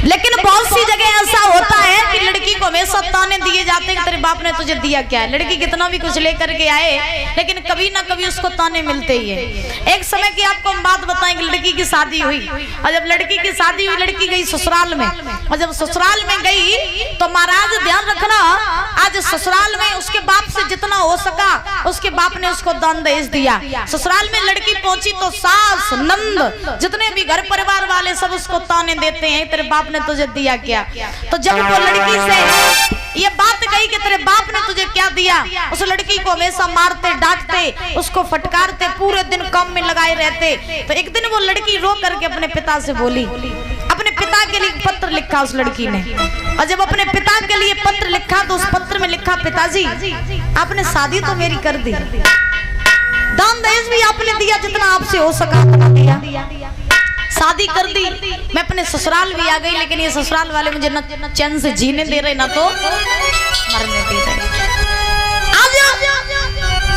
लेकिन बहुत सी जगह ऐसा होता है कि लड़की को हमेशा ताने दिए जाते हैं कि तेरे बाप ने तुझे दिया क्या है। लड़की कितना भी कुछ लेकर के आए लेकिन कभी ना कभी उसको ताने मिलते ही है। एक समय की आपको हम बात बताएं कि लड़की की शादी हुई और जब लड़की की शादी हुई लड़की गई ससुराल में और जब ससुराल में गई तो महाराज ध्यान रखना आज ससुराल में उसके बाप से जितना हो सका उसके बाप ने उसको दान दहेज दिया। ससुराल में लड़की पहुंची तो सास नंद जितने भी घर परिवार वाले सब उसको ताने देते हैं तेरे बाप ने तुझे दिया क्या। तो जब वो लड़की से ये बात कही कि तेरे बाप ने तुझे क्या दिया उस लड़की को हमेशा मारते डांटते उसको फटकारते पूरे दिन काम में लगाए रहते। तो एक दिन वो लड़की रो करके अपने पिता से बोली, अपने पिता के लिए पत्र लिखा उस लड़की ने और जब अपने पिता के लिए पत्र लिखा तो उस पत्र में लिखा पिताजी आपने शादी तो मेरी कर दी, दान दहेज भी आपने दिया जितना आपसे हो सका उतना दिया, शादी कर दी, मैं अपने ससुराल भी आ गई लेकिन ये ससुराल वाले मुझे न चैन से जीने दे रहे ना तो मरने दे रहे। आज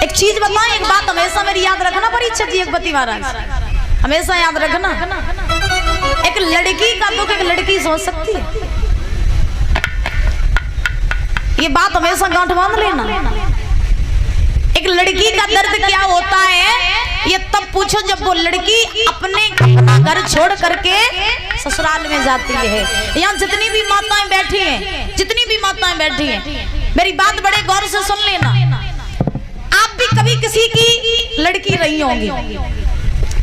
एक चीज बताएं, एक बात हमेशा मेरी याद रखना परीक्षा जी एकपति महाराज हमेशा याद रखना, एक लड़की का दुख एक लड़की सोच सकती है, ये बात हमेशा गांठ बांध लेना। एक लड़की का दर्द क्या होता है ये तब पूछो जब वो लड़की अपना घर छोड़ करके ससुराल में जाती है। यहाँ जितनी भी माताएं बैठी हैं, जितनी भी माताएं बैठी हैं, मेरी बात बड़े गौर से सुन लेना। आप भी कभी किसी की लड़की रही होंगी,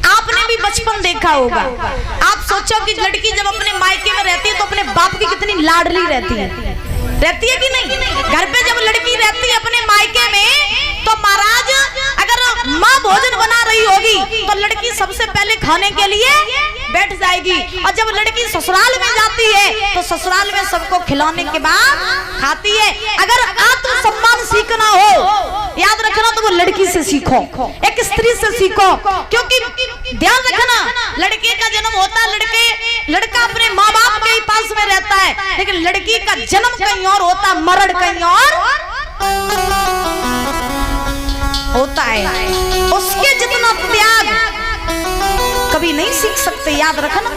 आपने भी बचपन देखा होगा। आप सोचो कि लड़की जब अपने मायके में रहती है तो अपने बाप की कितनी लाडली रहती है कि नहीं। घर पे जब लड़की रहती है अपने मायके में तो महाराज अगर माँ भोजन बना रही होगी तो लड़की सबसे पहले खाने के लिए बैठ जाएगी और जब लड़की ससुराल में जाती है तो ससुराल में सबको खिलाने के बाद खाती है। अगर आत्मसम्मान सीखना हो याद रखना तो वो लड़की से सीखो, एक स्त्री से सीखो, क्योंकि ध्यान रखना लड़के का जन्म होता है लड़का अपने माँ बाप के ही पास में रहता है लेकिन लड़की का जन्म कहीं और होता है, मरण कहीं और होता है। उसके जितना त्याग कभी नहीं सीख सकते, याद रखना।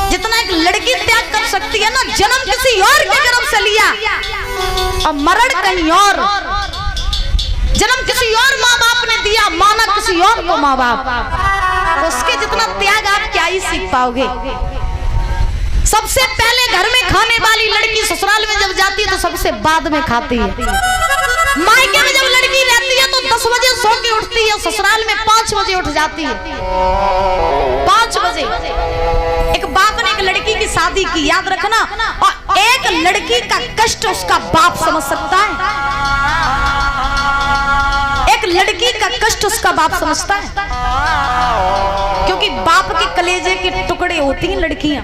जितना एक लड़की त्याग कर सकती है ना, जन्म किसी और के गर्भ से लिया और मरण कहीं और, जन्म किसी और माँ बाप ने दिया, माना किसी और को माँ बाप, तो उसके जितना त्याग आप क्या ही सीख पाओगे। सबसे पहले घर में खाने वाली लड़की ससुराल में जब जाती है तो सबसे बाद में खाती है। मायके में जब लड़की रहती है तो 10 बजे सो के उठती है, ससुराल में 5 बजे उठ जाती है, 5 बजे। एक बाप ने एक लड़की की शादी की, याद रखना, और एक लड़की का कष्ट उसका बाप समझ सकता है, एक लड़की का कष्ट उसका बाप समझता है, क्योंकि बाप के कलेजे के टुकड़े होती हैं लड़कियां,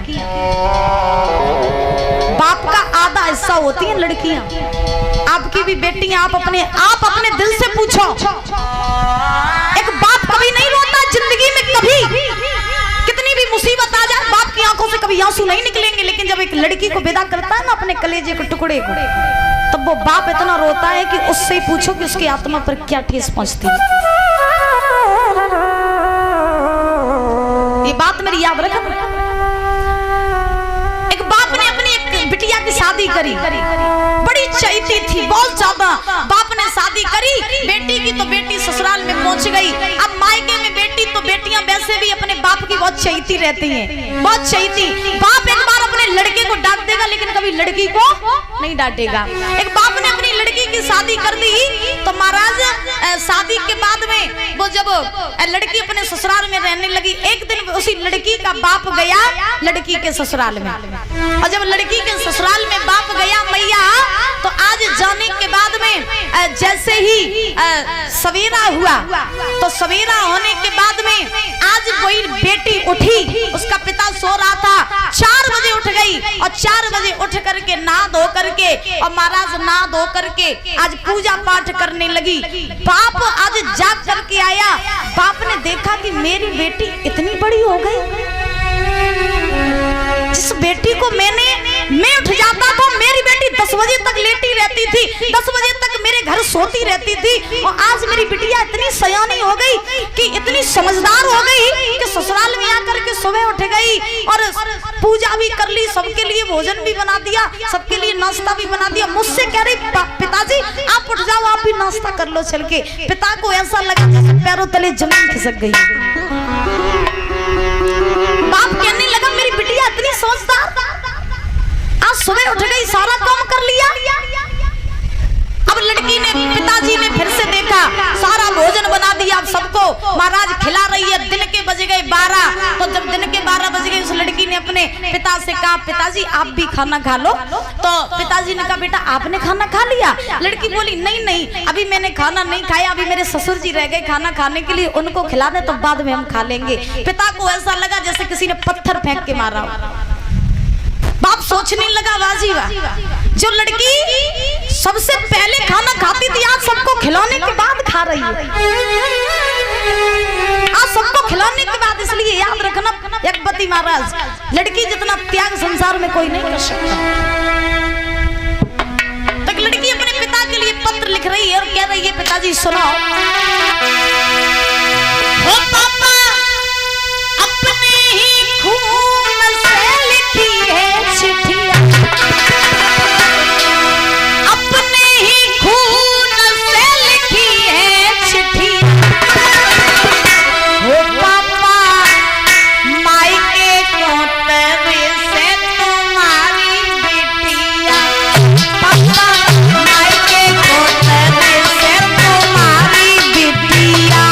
बाप का आधा हिस्सा होती हैं लड़कियां। आपकी भी बेटियां आप अपने दिल से पूछो, एक बाप कभी नहीं रोता जिंदगी में, कभी कितनी भी मुसीबत आ जाए बाप की आंखों से कभी आंसू नहीं निकलेंगे, लेकिन जब एक लड़की को विदा करता है ना अपने कलेजे के टुकड़े को, तब वो बाप इतना रोता है कि उससे पूछो कि उसकी आत्मा पर क्या ठेस पहुंचती है। ये बात मेरी याद रखना। एक बाप ने अपनी एक बिटिया की शादी करी, बड़ी चैती थी बहुत ज्यादा, बाप ने शादी करी बेटी की तो बेटी ससुराल में पहुंच गई। अब मायके में बेटी तो बेटियां वैसे भी अपने बाप की बहुत चैती रहती हैं, बहुत चैती। बाप एक बार अपने लड़के को डांट देगा लेकिन कभी लड़की को नहीं डांटेगा। एक बाप ने अपनी लड़की की शादी कर दी तो महाराज शादी के बाद में वो जब लड़की अपने ससुराल में रहने लगी, एक दिन उसी लड़की का बाप गया लड़की के ससुराल में, और जब लड़की के ससुराल में बाप गया मैया, तो आज जाने के बाद में जैसे ही सवेरा हुआ तो सवेरा होने के बाद में आज कोई बेटी उठी, उसका पिता सो रहा था, 4 बजे उठ गई और 4 बजे उठ करके नहा धो करके और महाराज नहा धो करके आज पूजा पाठ करने लगी। बाप आज जाग करके आया, बाप ने देखा कि मेरी बेटी इतनी बड़ी हो गई, जिस बेटी को मैं उठ जाता था, मेरी बेटी 10 बजे तक लेटी रहती थी, 10 बजे तक मेरे घर सोती रहती थी और आज मेरी बिटिया इतनी सयानी हो गई कि इतनी समझदार हो गई कि ससुराल में आकर के सुबह उठ गई और पूजा भी कर ली, सबके लिए भोजन भी बना दिया, सबके लिए नाश्ता भी बना दिया। मुझसे कह रही पिताजी आप उठ जाओ, आप भी नाश्ता कर लो चल के। पिता को ऐसा लगा जैसे पैरों तले जमीन खिसक गई। बाप कहने लगा मेरी बिटिया इतनी समझदार, आज सुबह उठ गई, सारा काम कर लिया। अब लड़की ने, पिताजी ने फिर से देखा, सारा भोजन बना दिया, अब सबको महाराज खिला रही है। दिन के बज गए 12। तो जब दिन के 12 बज गए उस लड़की ने अपने पिता से कहा पिताजी आप भी खाना खा लो। तो पिताजी ने कहा बेटा आपने खाना खा लिया? लड़की बोली नहीं नहीं अभी मैंने खाना नहीं खाया, अभी मेरे ससुर जी रह गए खाना खाने के लिए, उनको खिला दे तो बाद में हम खा लेंगे। पिता को ऐसा लगा जैसे किसी ने पत्थर फेंक के मारा। बाप सोचने लगा वाजी वाह, जो लड़की सबसे पहले खाना खाती थी आज सबको खिलाने के बाद खा रही है। आज सबको खिलाने के बाद, इसलिए याद रखना जगपति महाराज, लड़की जितना त्याग संसार में कोई नहीं कर सकता। तक लड़की अपने पिता के लिए पत्र लिख रही है और कह रही है पिताजी सुनो, ओ पापा अपने ही खून से लिखी है चिट्ठियां, अपने ही खून से लिखी है चिट्ठियां। ओ पापा मायके कोतरे से तुम्हारी बिटिया, पापा मायके कोतरे से तुम्हारी बिटिया।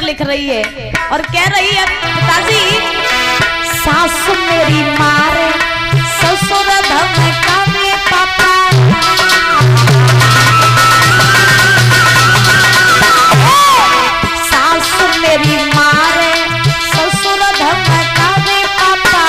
लिख रही है और कह रही है पिताजी सासु मेरी मारे ससुर धमकावे पापा, सासु मेरी मारे ससुर धमकावे पापा।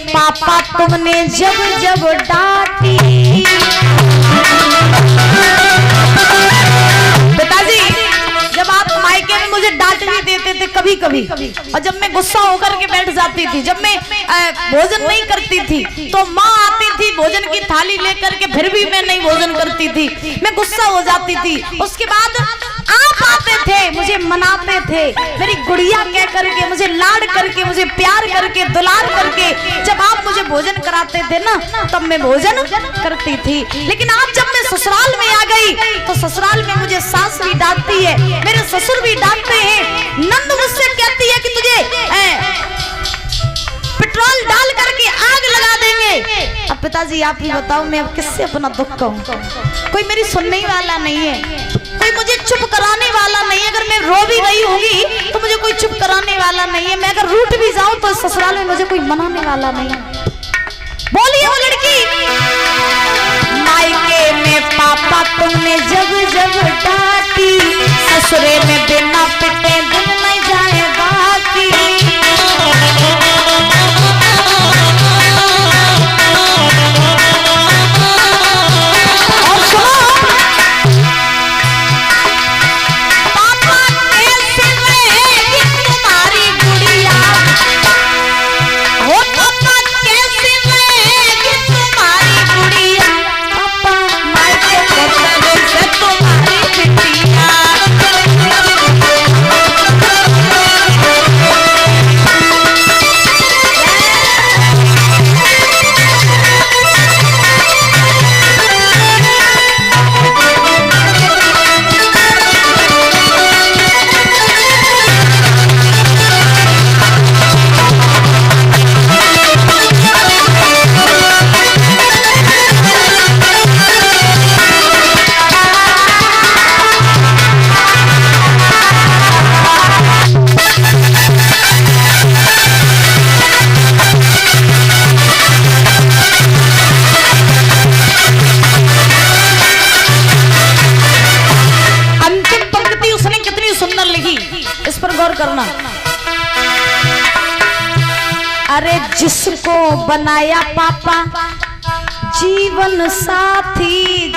पापा तुमने जब जब डांटी, पिताजी जब आप मायके में मुझे डांट भी देते थे कभी कभी, और जब मैं गुस्सा होकर के बैठ जाती थी, जब मैं भोजन नहीं करती थी तो माँ आती थी भोजन की थाली लेकर के, फिर भी मैं नहीं भोजन करती थी, मैं गुस्सा हो जाती थी। उसके बाद आप आते थे, मुझे मनाते थे, मेरी गुड़िया कह करके, मुझे लाड करके, मुझे प्यार करके, दुलार करके जब आप मुझे भोजन कराते थे ना, तब मैं भोजन करती थी। लेकिन आज जब मैं ससुराल में आ गई तो ससुराल में मुझे सास भी डांटती है, मेरे ससुर भी डांटते हैं। नंद मुझसे कहती है कि तुझे पेट्रोल डाल करके आग लगा देंगे। अब पिताजी आप ही बताओ, मैं अब किससे अपना दुख कहूं? कोई मेरी सुनने वाला नहीं है, कोई मुझे चुप कराने वाला नहीं है। अगर मैं रो भी रही होगी तो मुझे कोई चुप कराने वाला नहीं है। मैं अगर रूठ भी जाऊं तो ससुराल में मुझे कोई मनाने वाला नहीं है। बोलिए वो लड़की, मायके में पापा तुमने जब जब डांटी, ससुरे में बिना पिटे दिन नहीं जाए बाकी। करना। अरे जिसको बनाया पापा जीवन साथी,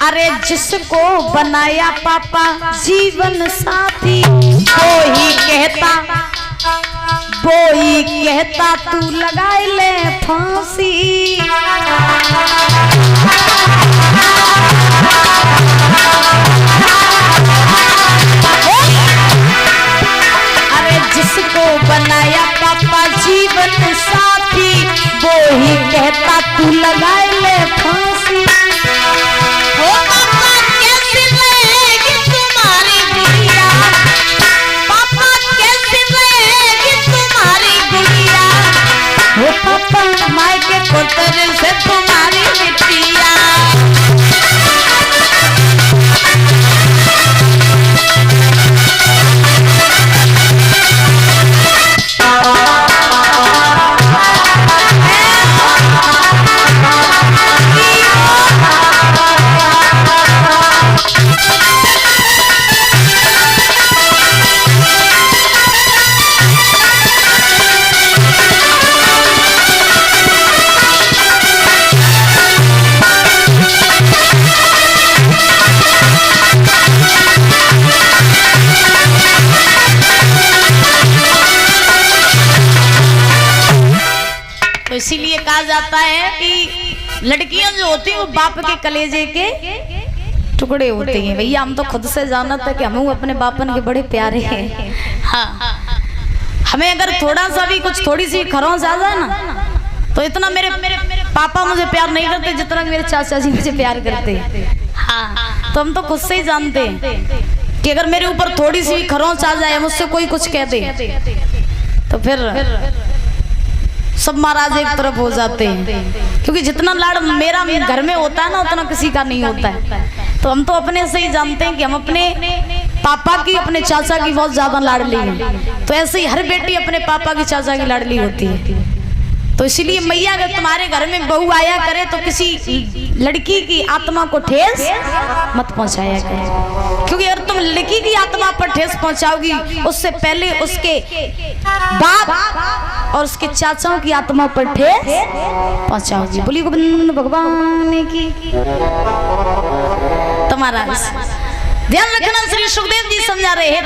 अरे जिसको बनाया पापा जीवन साथी, वो ही कहता तू लगा ले फांसी। अरे जिसको बनाया पापा जीवन साथी, वो ही कहता तू लगा ले फांसी। ओ पापा कैसे रहेगी तुम्हारी गुड़िया, पापा कैसे रहेगी तुम्हारी गुड़िया, ओ पापा मायके कोतर से तुम्हारी बिटिया। इसीलिए कहा जाता है कि लड़कियां जो होती हैं वो बाप के कलेजे के टुकड़े होते हैं। भैया हम तो खुद से जाना था कि हम अपने बापन के बड़े प्यारे हैं। हाँ, हमें अगर थोड़ा सा भी कुछ थोड़ी सी खरोंच आ जाए ना तो इतना मेरे पापा मुझे प्यार नहीं करते जितना मेरे चाचा जी मुझे प्यार करते। हाँ, तो हम तो खुद से ही जानते हैं कि अगर मेरे ऊपर थोड़ी सी खरोंच आ जाए, मुझसे कोई कुछ कह दे, तो फिर सब महाराज एक तरफ हो जाते हैं। क्योंकि जितना लाड़ मेरा घर में होता है ना, उतना किसी का नहीं होता है। तो हम तो अपने से ही जानते हैं कि हम अपने पापा की, अपने चाचा की बहुत ज्यादा लाडली है। तो ऐसे ही हर बेटी अपने पापा की, चाचा की लाडली होती है। तो इसीलिए मैया अगर तुम्हारे घर में बहू आया करे तो किसी लड़की की आत्मा को ठेस मत पहुंचाया करे। क्योंकि अगर तुम लड़की की आत्मा पर ठेस पहुंचाओगी, उससे पहले उसके बाप और उसके चाचाओं की आत्मा पर ठेस पहुंचाओगी। बोली गोविंद भगवान की। तुम्हारा ध्यान रखना, श्री सुखदेव जी समझा रहे हैं।